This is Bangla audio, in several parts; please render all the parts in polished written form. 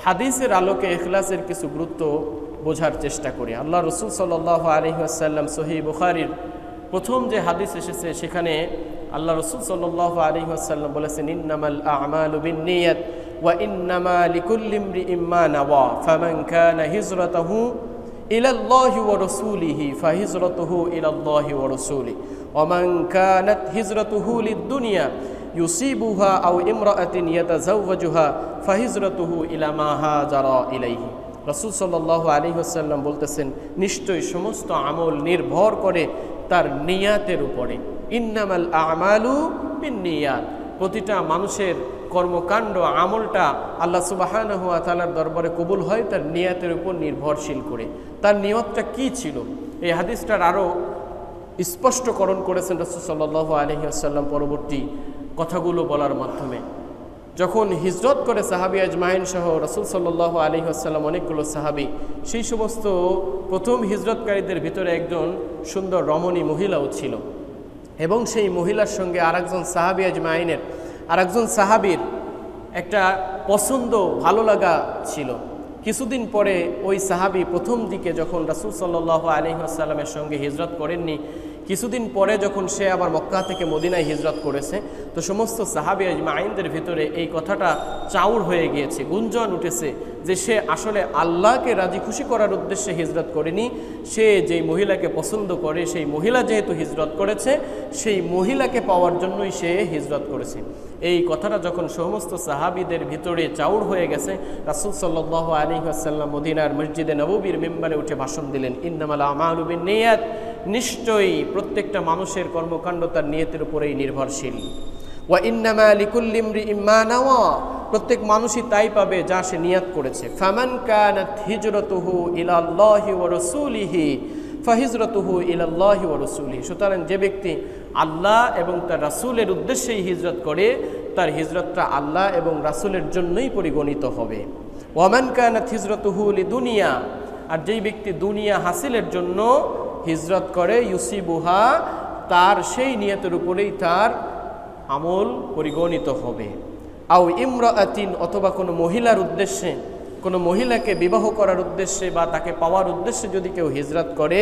হাদিসের আলোকে ইখলাসের কিছু গুরুত্ব বোঝার চেষ্টা করি। আল্লাহ রসুল সাল্লাল্লাহু আলাইহি ওয়াসাল্লাম সহিহ বুখারীর প্রথম যে হাদিস এসেছে সেখানে আল্লাহ রসুল সাল্লাল্লাহু আলাইহি ওয়াসাল্লাম বলেছেন, ইন্নামাল আ'মালু বিন্নিয়াত ওয়া ইন্নামা লিকুল্লি ইমরিইম মা নাওয়া ফামান কানা হিজরাতুহু ইলাল্লাহি ওয়া রাসূলিহি ফাহিজরাতুহু ইলাল্লাহি ওয়া রাসূলিহি ওয়া মান কানাত হিজরাতুহু লিদ-দুনিয়া ইউসিবুহা আও ইমরাআতিন ইয়াতাযাওয়াজুহা ফাহিজরাতুহু ইলা মা হাজারা ইলাইহি। রাসূল সাল্লাল্লাহু আলাইহি ওয়াসাল্লাম বলতেছেন, নিশ্চয়ই সমস্ত আমল নির্ভর করে তার নিয়াতের উপরে। ইন্নামাল আ'মালু বিন্নিয়াত, প্রতিটা মানুষের কর্মকাণ্ড আমলটা আল্লাহ সুবহানাহু ওয়া তাআলার দরবারে কবুল হয় তার নিয়াতের উপর নির্ভরশীল করে। তার নিয়তটা কি ছিল, এই হাদিসটার আরও স্পষ্টকরণ করেছেন রাসূল সাল্লাল্লাহু আলাইহি ওয়াসাল্লাম পরবর্তী কথাগুলো বলার মাধ্যমে। যখন হিজরত করে সাহাবী আজমাইন সহ রাসূল সাল্লাল্লাহু আলাইহি ওয়াসাল্লাম অনেকগুলো সাহাবী, সেই সমস্ত প্রথম হিজরতকারীদের ভিতরে একজন সুন্দর রমণী মহিলাও ছিল এবং সেই মহিলার সঙ্গে আরেকজন সাহাবী আজমাইনের আরেকজন সাহাবীর একটা পছন্দ ভালো লাগা ছিল। কিছুদিন পরে ওই সাহাবী প্রথম দিকে যখন রাসূল সাল্লাল্লাহু আলাইহি ওয়াসাল্লামের সঙ্গে হিজরত করেননি, কিছুদিন পরে যখন সে আবার মক্কা থেকে মদিনায় হিজরত করেছে, তো সমস্ত সাহাবী আজমাইনদের ভিতরে এই কথাটা চাউর হয়ে গিয়েছে, গুঞ্জন উঠেছে যে সে আসলে আল্লাহকে রাজি খুশি করার উদ্দেশ্যে হিজরত করেনি, সে যেই মহিলাকে পছন্দ করে সেই মহিলা যেহেতু হিজরত করেছে সেই মহিলাকে পাওয়ার জন্যই সে হিজরত করেছে। এই কথাটা যখন সমস্ত সাহাবীদের ভিতরে চাউর হয়ে গেছে, রাসূল সাল্লাল্লাহু আলাইহি ওয়াসাল্লাম মদিনার মসজিদে নববীর মিম্বারে উঠে ভাষণ দিলেন, ইন্নামাল আমালু বিন্নিয়াত, নিশ্চয়ই প্রত্যেকটা মানুষের কর্মকাণ্ড তার নিয়তের উপরেই নির্ভরশীল। ওয়া ইন্নামা লিকুল্লি ইমরিইম মা নাওয়া, প্রত্যেক মানুষই তাই পাবে যা সে নিয়ত করেছে। ফামান কানাত হিজরাতুহু ইলাল্লাহি ওয়া রাসূলিহি ফাহিজরাতুহু ইলাল্লাহি ওয়া রাসূলিহি, সুতরাং যে ব্যক্তি আল্লাহ এবং তার রাসূলের উদ্দেশ্যেই হিজরত করে তার হিজরতটা আল্লাহ এবং রাসূলের জন্যই পরিগণিত হবে। ওয়া মান কানাত হিজরাতুহু লিদুনিয়া, আর যেই ব্যক্তি দুনিয়া হাসিলের জন্য হিজরত করে, ইউসিবুহা, তার সেই নিয়তের উপরেই তার আমল পরিগণিত হবে। আও ইমরাআতিন, অথবা কোনো মহিলার উদ্দেশ্যে, কোনো মহিলাকে বিবাহ করার উদ্দেশ্যে বা তাকে পাওয়ার উদ্দেশ্যে যদি কেউ হিজরত করে,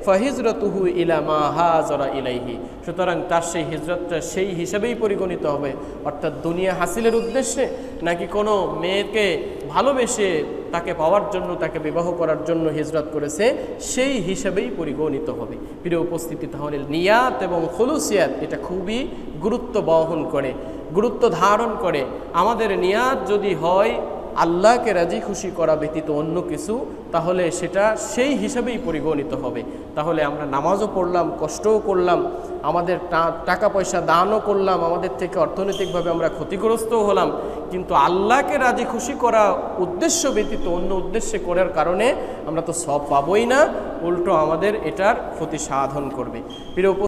ফাহিজরাতুহু ইলা মা হাজারা ইলাইহি, সুতরাং তার সেই হিজরতটা সেই হিসাবেই পরিগণিত হবে, অর্থাৎ দুনিয়া হাসিলের উদ্দেশ্যে নাকি কোনো মেয়েকে ভালোবেসে তাকে পাওয়ার জন্য তাকে বিবাহ করার জন্য হিজরত করেছে সেই হিসাবেই পরিগণিত হবে। প্রিয় উপস্থিতি, তাহলে নিয়াত এবং খুলুসিয়াত এটা খুবই গুরুত্ব বহন করে, গুরুত্ব ধারণ করে। আমাদের নিয়াত যদি হয় আল্লাহকে রাজি খুশি করা ব্যতীত অন্য কিছু, তাহলে সেটা সেই হিসাবেই পরিগণিত হবে। তাহলে আমরা নামাজও পড়লাম, কষ্টও করলাম, আমাদের টাকা পয়সা দানও করলাম, আমাদের থেকে অর্থনৈতিকভাবে আমরা ক্ষতিগ্রস্তও হলাম, কিন্তু আল্লাহকে রাজি খুশি করা উদ্দেশ্য ব্যতীত অন্য উদ্দেশ্যে করার কারণে আমরা তো সব পাবই না, উল্টো আমাদের এটার ক্ষতি সাধন করবে। প্রিয়